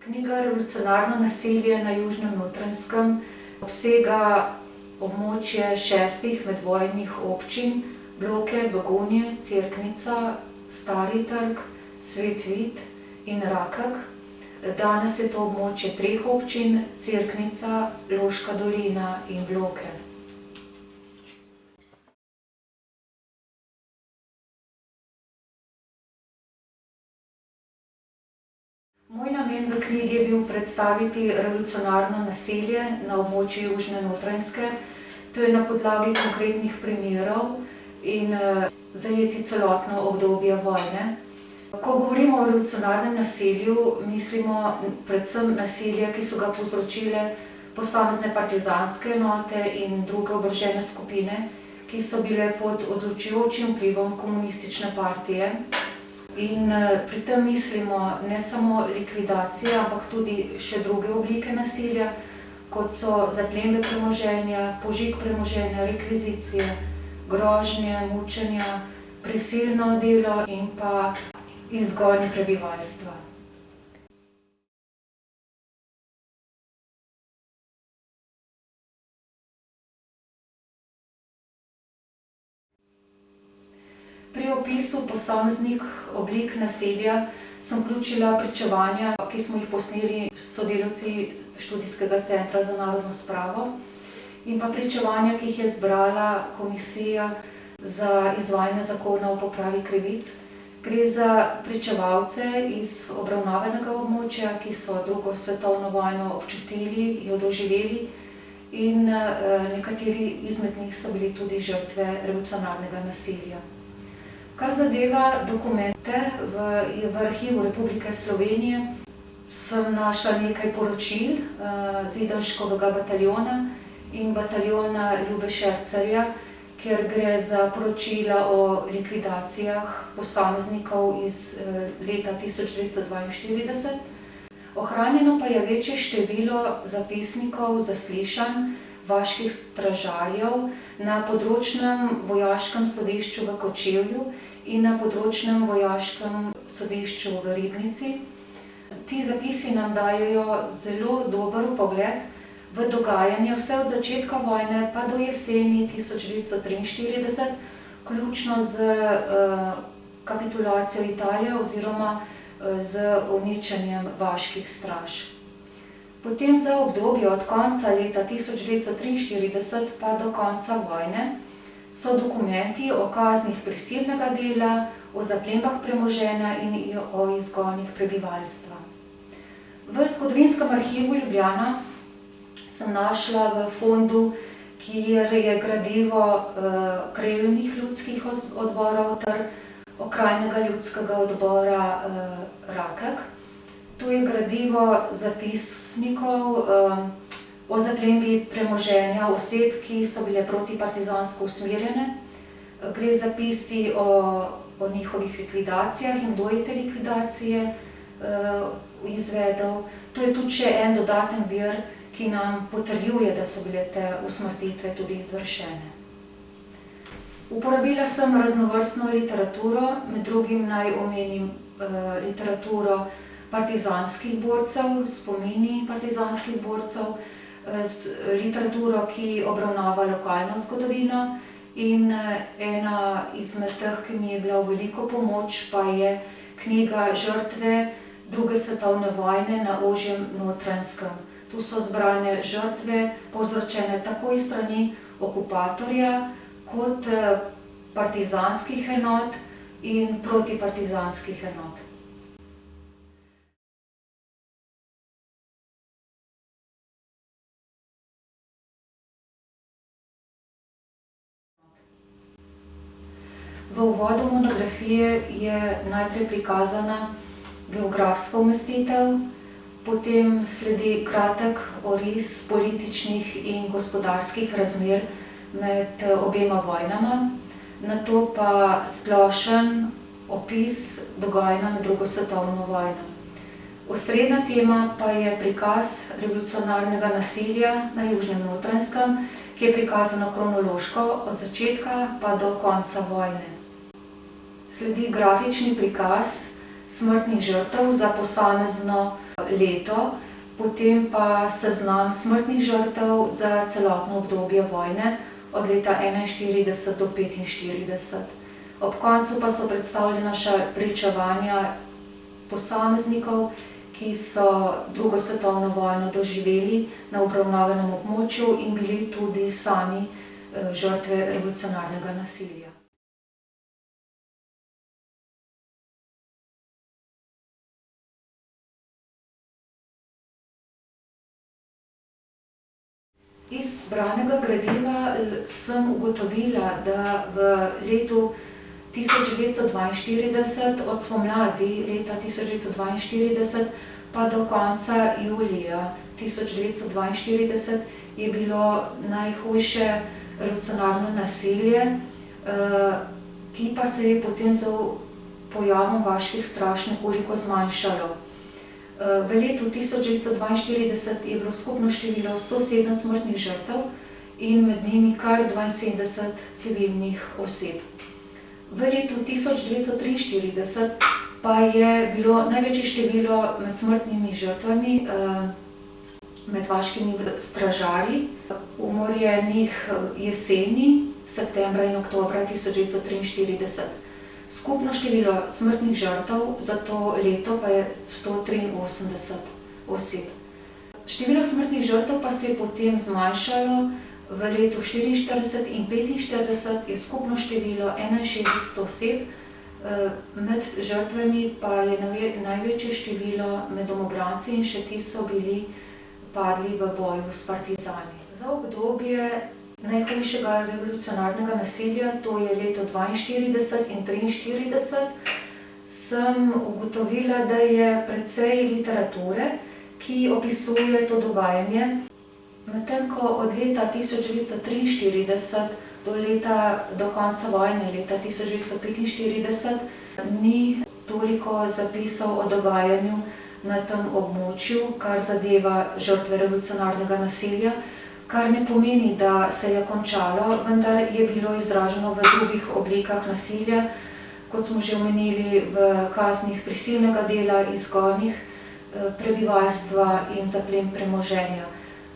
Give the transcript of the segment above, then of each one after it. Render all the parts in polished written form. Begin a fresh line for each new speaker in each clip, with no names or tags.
Knjiga Revolucionarno naselje na Južnem Notranjskem obsega območje 6 medvojnih občin: Bloke, Begunje, Cerknica, Stari Trg, Svet Vid in Rakek. Danes je to območje 3 občin: Cerknica, Loška dolina in Bloke. Moj namen v knjigi je bil predstaviti revolucionarno naselje na območju Južne Notranjske. To je na podlagi konkretnih primerov in zajeti celotno obdobje vojne. Ko govorimo o revolucionarnem naselju, mislimo predvsem naselja, ki so ga povzročile posamezne partizanske enote in druge oborožene skupine, ki so bile pod odločujočim vplivom komunistične partije. In pri tem mislimo ne samo likvidacije, ampak tudi še druge oblike nasilja, kot so zaplembe premoženja, požig premoženja, rekvizicije, grožnje, mučenja, prisilno delo in pa izgon prebivalstva. Pri opisu posameznih oblik naselja sem vključila pričevanja, ki smo jih posneli sodelavci Študijskega centra za narodno spravo, in pa pričevanja, ki jih je zbrala Komisija za izvajanje zakona o popravi krivic. Gre za pričevalce iz obravnavanega območja, ki so drugo svetovno vojno občutili, jo doživeli, in nekateri izmed njih so bili tudi žrtve revolucionarnega nasilja. Kar zadeva dokumente v Arhivu Republike Slovenije, sem našla nekaj poročil Zidanškovega bataljona in bataljona Ljube Šercerja, kjer gre za poročila o likvidacijah posameznikov iz leta 1942. Ohranjeno pa je večje število zapisnikov zaslišanj vaških stražarjev na področnem vojaškem sodišču v Kočevju in na področnem vojaškem sodišču v Ribnici. Ti zapisi nam dajejo zelo dober vpogled v dogajanje vse od začetka vojne pa do jeseni 1943, vključno z kapitulacijo Italije oziroma z uničenjem vaških straž. Potem za obdobje od konca leta 1943 pa do konca vojne so dokumenti o kaznih prisilnega dela, o zaplembah premoženja in o izgonih prebivalstva. V Zgodovinskem arhivu Ljubljana sem našla v fondu, kjer je gradivo krajevnih ljudskih odborov ter okrajnega ljudskega odbora Rakek. Tu je gradivo zapisnikov o zaplembi premoženja oseb, ki so bile protipartizansko usmerjene. Gre zapisi o njihovih likvidacijah in kdo je te likvidacije izvedel. Tu je tudi še en dodaten vir, ki nam potrjuje, da so bile te usmrtitve tudi izvršene. Uporabila sem raznovrstno literaturo, med drugim naj omenim literaturo partizanskih borcev, spomini partizanskih borcev, literaturo, ki obravnava lokalno zgodovino, in ena izmed teh, ki mi je bila v veliko pomoč, pa je knjiga Žrtve druge svetovne vojne na Ožjem Notranjskem. Tu so zbrane žrtve, povzročene tako iz strani okupatorja kot partizanskih enot in protipartizanskih enot. V uvodu monografije je najprej prikazana geografska umestitev, potem sledi kratek oris političnih in gospodarskih razmer med obema vojnama, nato pa splošen opis dogajanja med drugo svetovno vojno. Osrednja tema pa je prikaz revolucionarnega nasilja na Južnem Notranjskem, ki je prikazano kronološko od začetka pa do konca vojne. Sledi grafični prikaz smrtnih žrtev za posamezno leto, potem pa seznam smrtnih žrtev za celotno obdobje vojne od leta 1941 do 1945. Ob koncu pa so predstavljena še pričevanja posameznikov, ki so drugo svetovno vojno doživeli na obravnavanem območju in bili tudi sami žrtve revolucionarnega nasilja. Iz zbranega gradiva sem ugotovila, da v letu 1942, od spomladi leta 1942 pa do konca julija 1942 je bilo najhujše revolucionarno nasilje, ki pa se je potem z pojavom vaških straž nekoliko zmanjšalo. V letu 1942 je bilo skupno število 107 smrtnih žrtev in med njimi kar 72 civilnih oseb. V letu 1943 pa je bilo največje število med smrtnimi žrtvami med vaškimi stražarji, umorjenih jeseni, septembra in oktobra 1943. Skupno število smrtnih žrtev za to leto pa je 183 oseb. Število smrtnih žrtev pa se je potem zmanjšalo. V letu 1944 in 1945 je skupno število 61 oseb, med žrtvami pa je največje število med domobranci in še ti so bili padli v boju s partizani. Za obdobje najhujšega revolucionarnega nasilja, to je leto 1942 in 1943, sem ugotovila, da je precej literature, ki opisuje to dogajanje. Medtem ko od leta 1943 do konca vojne, leta 1945, ni toliko zapisov o dogajanju na tem območju, kar zadeva žrtve revolucionarnega nasilja, kar ne pomeni, da se je končalo, vendar je bilo izraženo v drugih oblikah nasilja, kot smo že omenili, v kaznih prisilnega dela, izgonih prebivalstva in zaplen premoženja.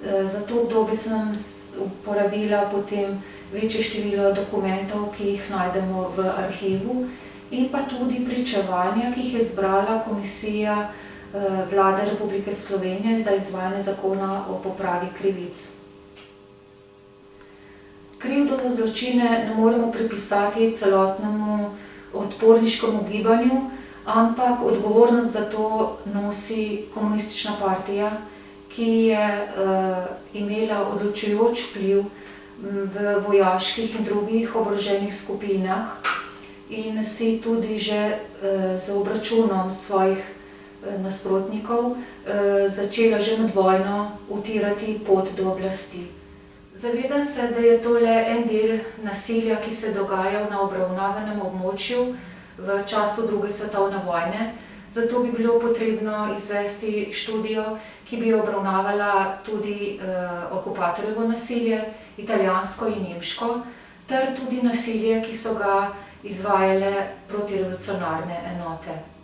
Za to obdobje sem uporabila potem večje število dokumentov, ki jih najdemo v arhivu, in pa tudi pričevanja, ki jih je zbrala Komisija Vlade Republike Slovenije za izvajanje zakona o popravi krivic. Krivdo za zločine ne moremo pripisati celotnemu odporniškemu gibanju, ampak odgovornost za to nosi komunistična partija, ki je imela odločujoč vpliv v vojaških in drugih oboroženih skupinah in si tudi že z obračunom svojih nasprotnikov začela že med vojno utirati pot do oblasti. Zavedam se, da je to le en del nasilja, ki se dogaja na obravnavanem območju v času druge svetovne vojne. Zato bi bilo potrebno izvesti študijo, ki bi obravnavala tudi okupatorjevo nasilje, italijansko in nemško, ter tudi nasilje, ki so ga izvajale protirevolucionarne enote.